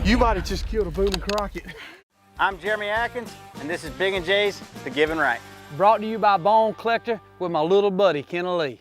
You might have just killed a Boone and Crockett. I'm Jeremy Atkins, and this is Big and J's The Give and Right. Brought to you by Bone Collector with my little buddy, Kenneth Lee.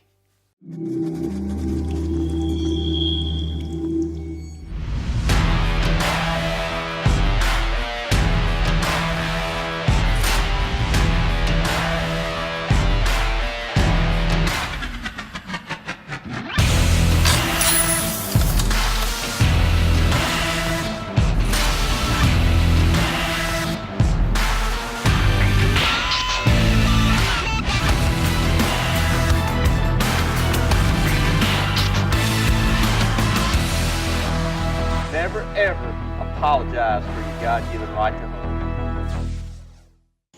Never ever apologize for your God-given right to hunt.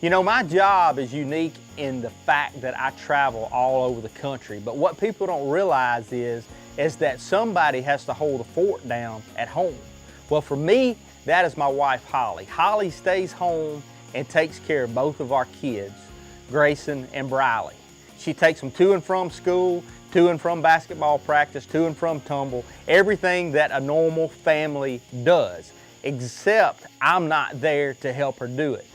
You know, my job is unique in the fact that I travel all over the country, but what people don't realize is that somebody has to hold the fort down at home. Well, for me, that is my wife, Holly. Holly stays home and takes care of both of our kids, Grayson and Briley. She takes them to and from school, to and from basketball practice, to and from tumble, everything that a normal family does, except I'm not there to help her do it.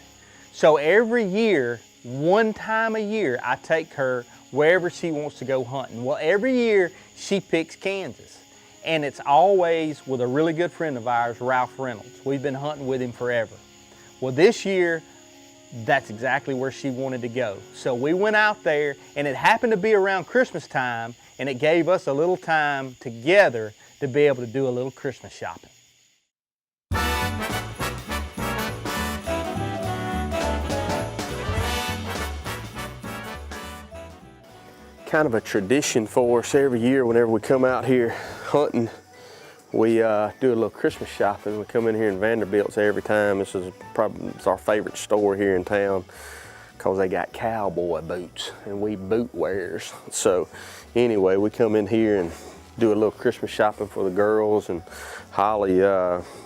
So every year, one time a year, I take her wherever she wants to go hunting. Well, every year she picks Kansas, and it's always with a really good friend of ours, Ralph Reynolds. We've been hunting with him forever. Well, this year, that's exactly where she wanted to go. So we went out there, and it happened to be around Christmas time, and it gave us a little time together to be able to do a little Christmas shopping. Kind of a tradition for us every year whenever we come out here hunting. We do a little Christmas shopping. We come in here in Vanderbilt's every time. This is probably our favorite store here in town because they got cowboy boots and we boot wearers. So anyway, we come in here and do a little Christmas shopping for the girls, and Holly,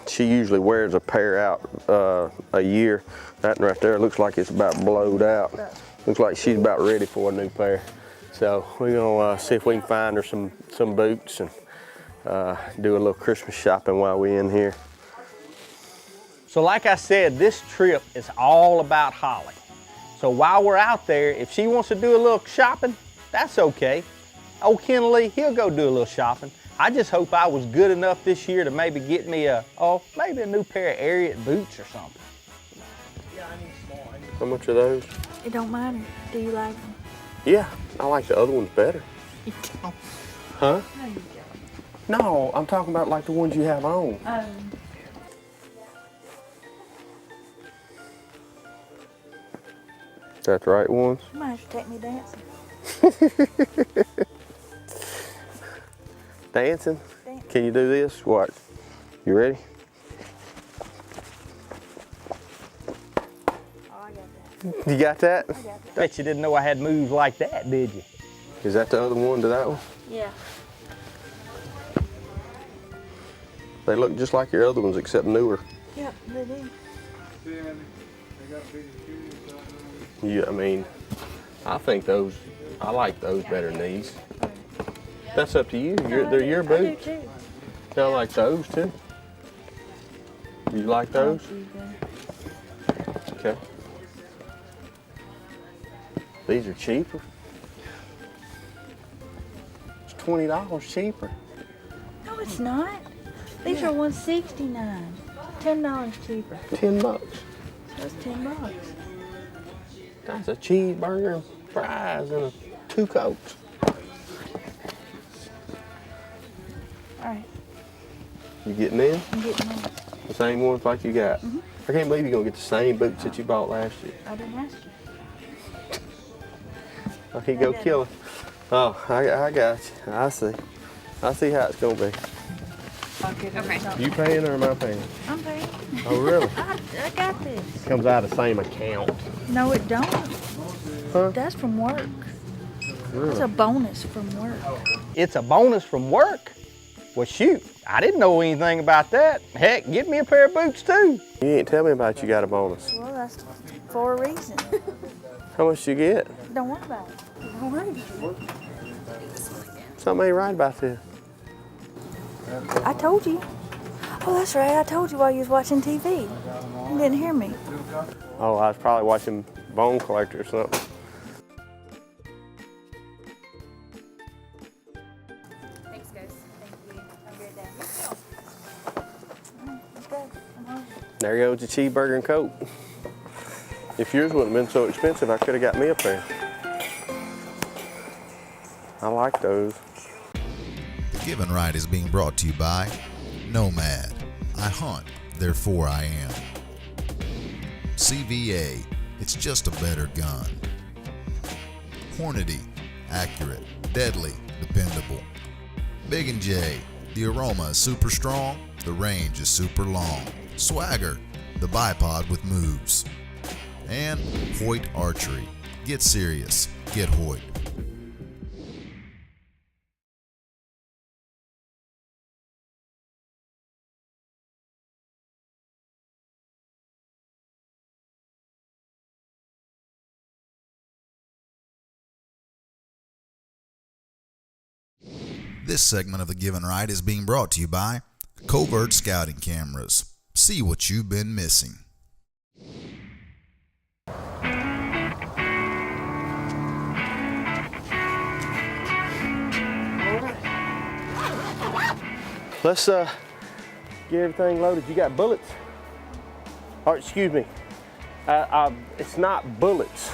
she usually wears a pair out a year. That one right there looks like it's about blowed out. Looks like she's about ready for a new pair. So we're gonna see if we can find her some boots and do a little Christmas shopping while we're in here. So like I said, this trip is all about Holly. So while we're out there, if she wants to do a little shopping, that's okay. Old Ken Lee, he'll go do a little shopping. I just hope I was good enough this year to maybe get me maybe a new pair of Ariat boots or something. How much are those? It don't matter. Do you like them? Yeah, I like the other ones better. You don't. Huh? No, you don't. No, I'm talking about like the ones you have on. That's the right ones? You might have to take me dancing. Dancing? Can you do this? What? You ready? Oh, I got that. You got that? I got that. Bet you didn't know I had moves like that, did you? Is that the other one to that one? Yeah. They look just like your other ones except newer. Yep, they do. Yeah, I mean, I think those, I like those better than these. That's up to you. They're your boots. I do too. I like those too. You like those? Okay. These are cheaper. It's $20 cheaper. No, it's not. These are $169. $10 cheaper. $10. So it's $10. That's a cheeseburger and fries and 2 Cokes. All right, You getting in? I'm getting in. The same ones like you got? I can't believe you're gonna get the same boots that you bought last year. I didn't ask you. Okay, go kill it. Oh, I got you. I see how it's gonna be. Okay. You paying or am I paying? I'm paying. Oh, really? I got this. Comes out of the same account. No, it don't. Huh? That's from work. Really? It's a bonus from work. It's a bonus from work? Well, shoot, I didn't know anything about that. Heck, get me a pair of boots too. You ain't tell me about you got a bonus. Well, that's for a reason. How much you get? Don't worry about it. Don't worry. Something ain't right about this. I told you. Oh, that's right. I told you while you was watching TV. You didn't hear me. Oh, I was probably watching Bone Collector or something. Thanks, guys. Thank you. Have a great day. Let's go. I'm hungry. There goes the cheeseburger and Coke. If yours wouldn't have been so expensive, I could have got me a pair. I like those. The Given Right is being brought to you by Nomad. I hunt, therefore I am. CVA. It's just a better gun. Hornady. Accurate, deadly, dependable. Big and J. The aroma is super strong. The range is super long. Swagger. The bipod with moves. And Hoyt Archery. Get serious. Get Hoyt. This segment of The Given Right is being brought to you by Covert Scouting Cameras. See what you've been missing. Let's get everything loaded. You got bullets? Or excuse me, it's not bullets.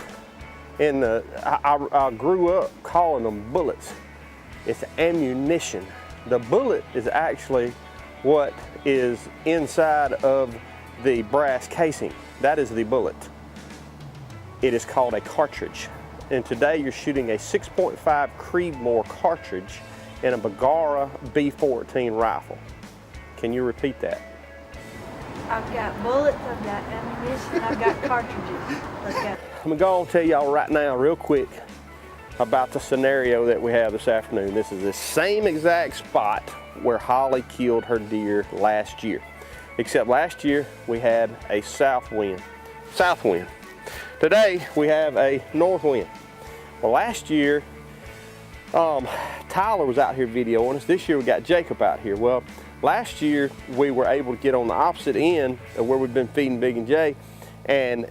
I grew up calling them bullets. It's ammunition. The bullet is actually what is inside of the brass casing. That is the bullet. It is called a cartridge. And today you're shooting a 6.5 Creedmoor cartridge in a Bergara B14 rifle. Can you repeat that? I've got bullets, I've got ammunition, I've got cartridges. Let's go. I'm gonna go and tell y'all right now real quick about the scenario that we have this afternoon. This is the same exact spot where Holly killed her deer last year. Except last year we had a south wind. Today we have a north wind. Well, last year Tyler was out here videoing us. This year we got Jacob out here. Well, last year we were able to get on the opposite end of where we've been feeding Big and J, and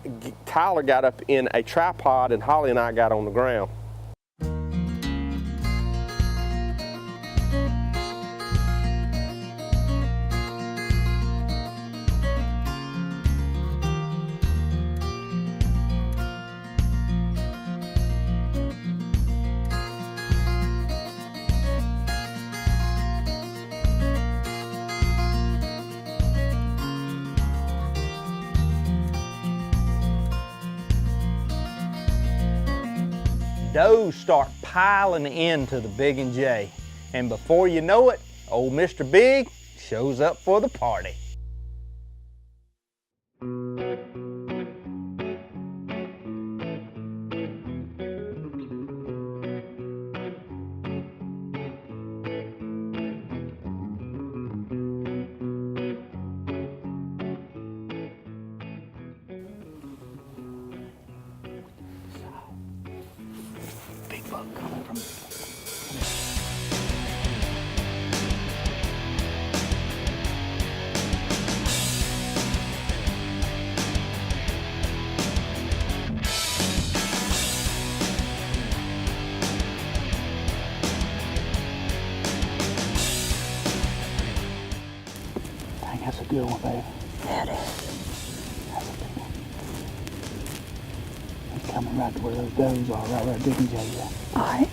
Tyler got up in a tripod and Holly and I got on the ground. Does start piling into the Big and J, and before you know it, old Mr. Big shows up for the party. Big buck coming from Dang, that's a good one, baby. Yeah, it is. That's a big one. He's coming right to where those does are, right where Big and J is. All right.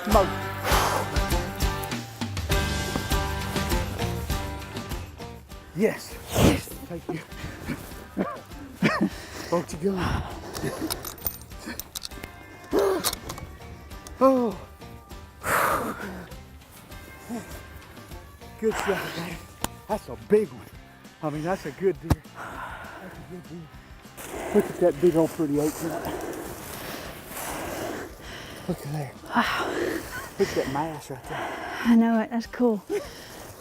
Smoke. Yes. Yes. Thank you. Won't you go? Oh. Good shot, man. That's a big one. I mean, that's a good deer. That's a good deer. Look at that big old pretty oak nut. Look at there. Wow. Look at that mass right there. I know it. That's cool.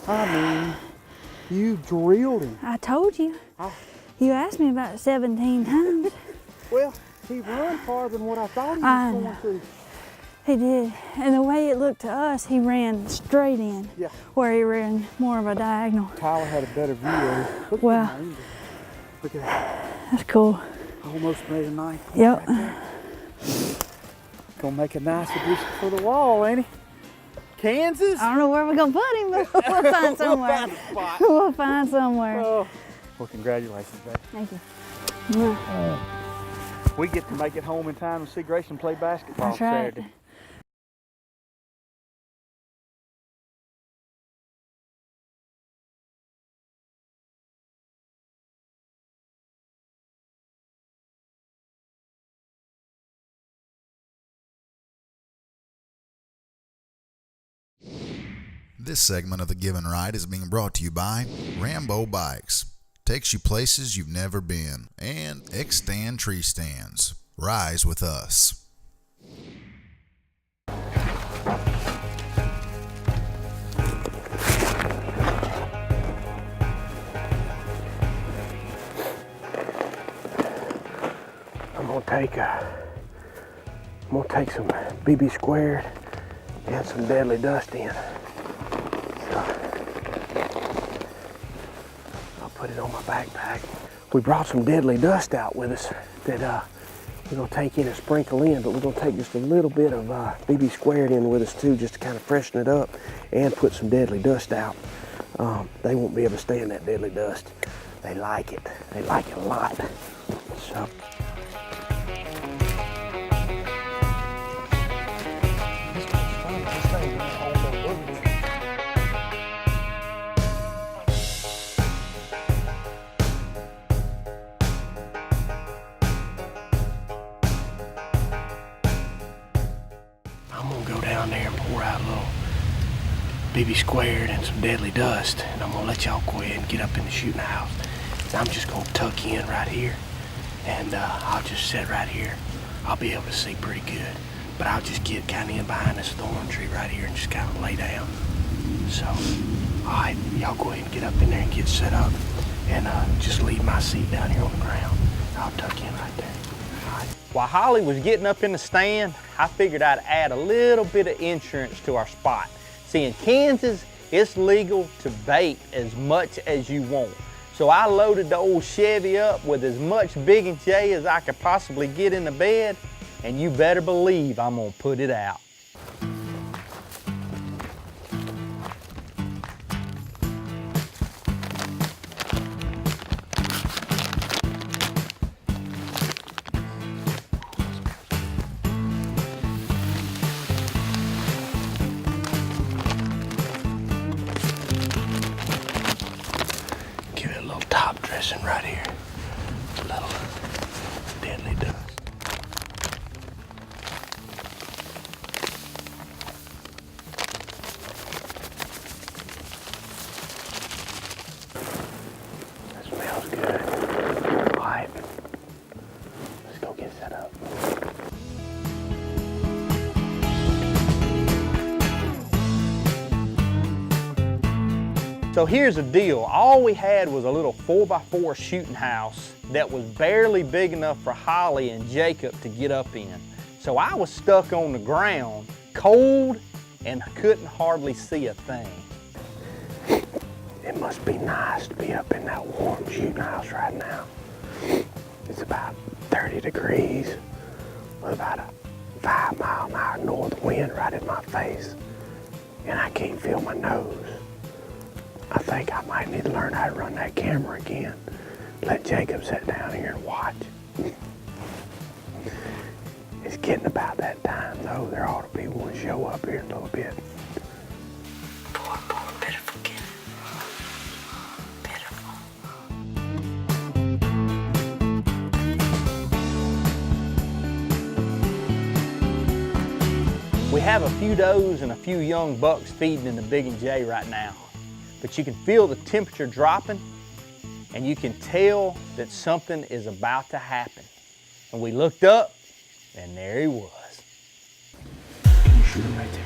I mean, You drilled him. I told you. Oh. You asked me about it 17 times. Well, he run farther than what I thought he I was know. going to. He did. And the way it looked to us, he ran straight in. Yeah. Where he ran more of a diagonal. Tyler had a better view of it. Look Well. at the angle. Look at that. That's cool. Almost made a 9 point Yep. right there. Gonna make a nice addition for the wall, ain't he? Kansas? I don't know where we're gonna put him, but we'll find somewhere. We'll find a spot. We'll find somewhere. Oh. Well, congratulations, baby. Thank you. We get to make it home in time to see Grayson play basketball That's right. Saturday. This segment of The Given Ride is being brought to you by Rambo Bikes. Takes you places you've never been. And X-Stand Tree Stands. Rise with us. I'm gonna take some BB squared and some deadly dust in. So I'll put it on my backpack. We brought some deadly dust out with us that we're gonna take in and sprinkle in, but we're gonna take just a little bit of BB squared in with us too, just to kind of freshen it up and put some deadly dust out. They won't be able to stand that deadly dust. They like it. They like it a lot. So. I'm gonna go down there and pour out a little BB squared and some deadly dust, and I'm gonna let y'all go ahead and get up in the shooting house. And I'm just gonna tuck in right here, and I'll just sit right here. I'll be able to see pretty good, but I'll just get kind of in behind this thorn tree right here and just kind of lay down. So, all right, y'all go ahead and get up in there and get set up, and just leave my seat down here on the ground. I'll tuck in right there. All right. While Holly was getting up in the stand, I figured I'd add a little bit of insurance to our spot. See, in Kansas, it's legal to bait as much as you want. So I loaded the old Chevy up with as much Big and J as I could possibly get in the bed, and you better believe I'm gonna put it out. Give it a little top dressing right here. A little deadly dust. That smells good. All right, let's go get set up. So here's the deal. All we had was a little 4x4 shooting house that was barely big enough for Holly and Jacob to get up in. So I was stuck on the ground, cold, and couldn't hardly see a thing. It must be nice to be up in that warm shooting house right now. It's about 30 degrees with about a 5-mile-an-hour north wind right in my face, and I can't feel my nose. I think I might need to learn how to run that camera again. Let Jacob sit down here and watch. It's getting about that time though. There ought to be one show up here in a little bit. Poor, pitiful Kenneth. Pitiful. We have a few does and a few young bucks feeding in the Big and J right now. But you can feel the temperature dropping, and you can tell that something is about to happen. And we looked up, and there he was. You shoot him right there.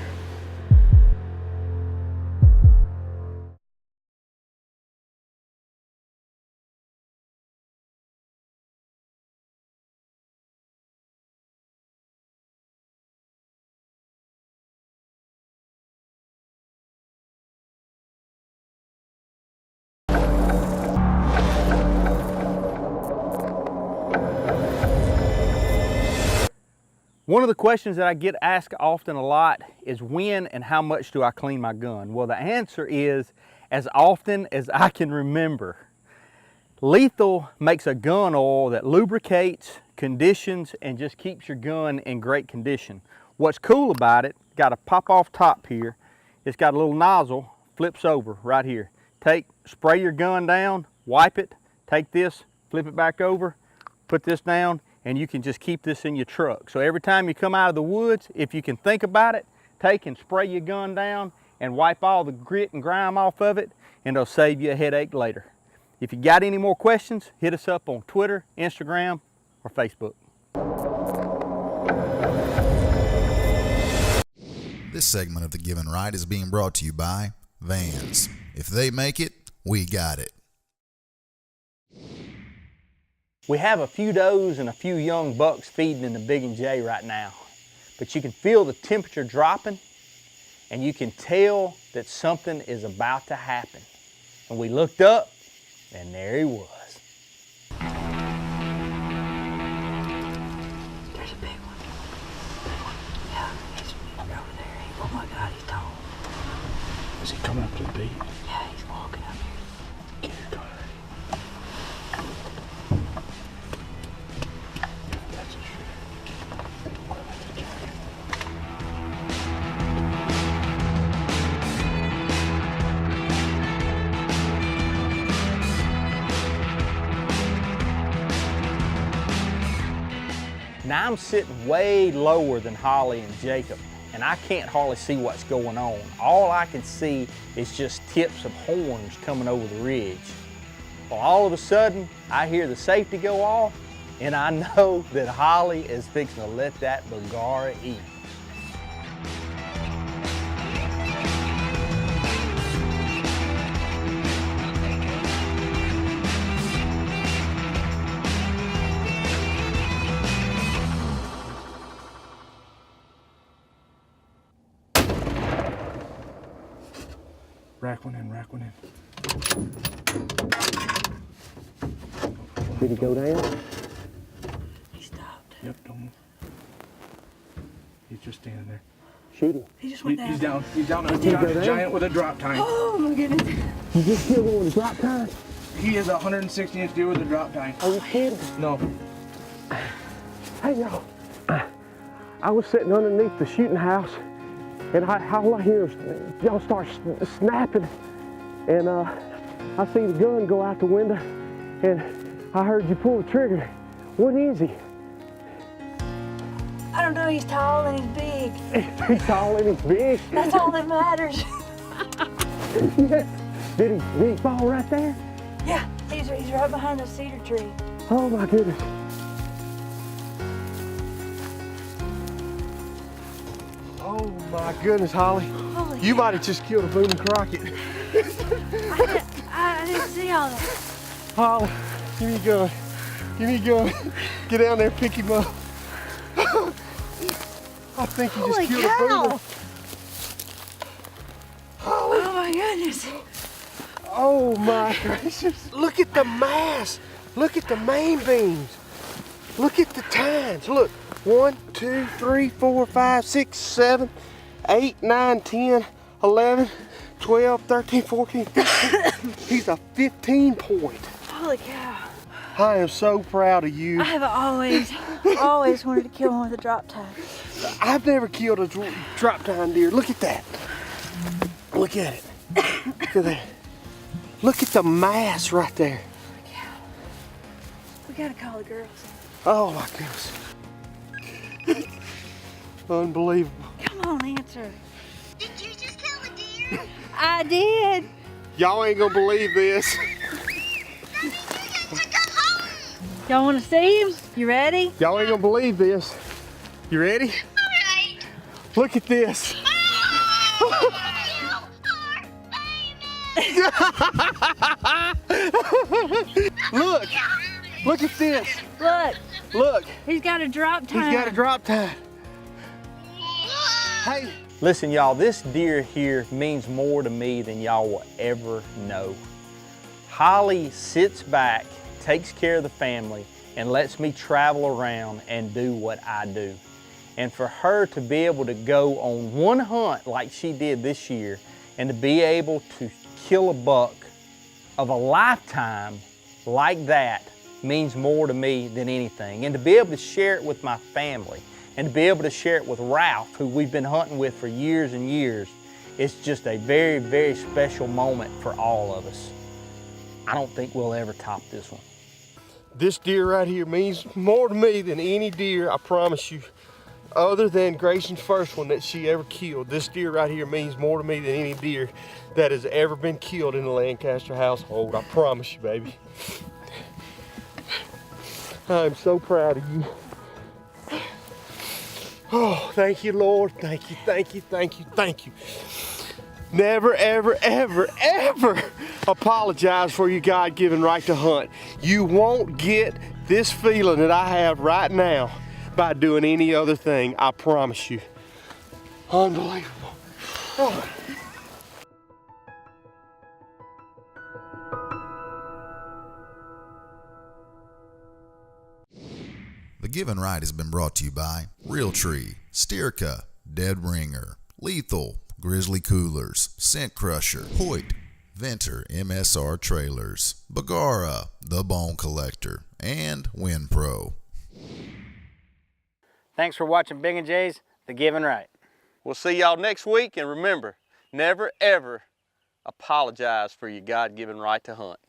One of the questions that I get asked often a lot is when and how much do I clean my gun? Well, the answer is as often as I can remember. Lethal makes a gun oil that lubricates, conditions, and just keeps your gun in great condition. What's cool about it, got a pop-off top here. It's got a little nozzle, flips over right here. Spray your gun down, wipe it, take this, flip it back over, put this down, and you can just keep this in your truck. So every time you come out of the woods, if you can think about it, take and spray your gun down and wipe all the grit and grime off of it, and it'll save you a headache later. If you got any more questions, hit us up on Twitter, Instagram, or Facebook. This segment of The Given Right is being brought to you by Vans. If they make it, we got it. We have a few does and a few young bucks feeding in the Big and J right now, but you can feel the temperature dropping, and you can tell that something is about to happen. And we looked up, and there he was. There's a big one. Yeah, he's over there. Oh my God, he's tall. Is he coming up to the beat? Yeah, he's walking up here. Get it done. That's a shrimp. What about the giant? Now I'm sitting way lower than Holly and Jacob, and I can't hardly see what's going on. All I can see is just tips of horns coming over the ridge. Well, all of a sudden, I hear the safety go off, and I know that Holly is fixing to let that Bagara eat. Rack one in, rack one in. Did he go down? He stopped. Yep, don't move. He's just standing there. Shoot him. He just went down. He's down. He's down. A he go down? giant with a drop tine. Oh my goodness. You just killed him with a drop tine? He is a 160-inch deer with a drop tine. Are you kidding? No. Hey y'all, I was sitting underneath the shooting house, and all I hear is y'all start snapping, and I see the gun go out the window, and I heard you pull the trigger. What is he? I don't know, he's tall and he's big. He's tall and he's big. That's all that matters. Yeah. Did he fall right there? Yeah, he's right behind the cedar tree. Oh my goodness. Oh my goodness, Holly. Holy You might have just killed a Boone and Crockett. I didn't see all that. Holly, give me a gun. Give me a gun. Get down there, pick him up. I think you just killed a Boone. Oh my goodness. Oh my gracious. Look at the mass. Look at the main beams. Look at the tines. Look. 1, 2, 3, 4, 5, 6, 7, 8, 9, 10, 11, 12, 13, 14, 15. He's a 15 point. Holy cow. I am so proud of you. I have always wanted to kill one with a drop tine. I've never killed a drop tine deer. Look at that. Look at it. Look at that. Look at the mass right there. We gotta call the girls. Oh my goodness. Unbelievable. Come on, answer. Did you just kill a deer? I did. Y'all ain't gonna believe this. That means you get to go home. Y'all wanna see him? You ready? Y'all ain't gonna believe this. You ready? All right. Look at this. Oh, you are famous. Look. Look at this. Look, Look. he's got a drop tine. He's got a drop tine. Hey. Listen, y'all, this deer here means more to me than y'all will ever know. Holly sits back, takes care of the family, and lets me travel around and do what I do. And for her to be able to go on one hunt like she did this year and to be able to kill a buck of a lifetime like that means more to me than anything. And to be able to share it with my family and to be able to share it with Ralph, who we've been hunting with for years and years, it's just a very, very special moment for all of us. I don't think we'll ever top this one. This deer right here means more to me than any deer, I promise you, other than Grayson's first one that she ever killed. This deer right here means more to me than any deer that has ever been killed in the Lancaster household. I promise you, baby. I'm so proud of you. Oh, thank you, Lord. Thank you, thank you, thank you, thank you. Never, ever, ever, ever apologize for your God-given right to hunt. You won't get this feeling that I have right now by doing any other thing, I promise you. Unbelievable. Oh. The Given Right has been brought to you by Realtree, Steerca, Dead Ringer, Lethal, Grizzly Coolers, Scent Crusher, Hoyt, Venter MSR Trailers, Bagara, The Bone Collector, and WinPro. Thanks for watching Big and J's The Given Right. We'll see y'all next week, and remember, never ever apologize for your God-given right to hunt.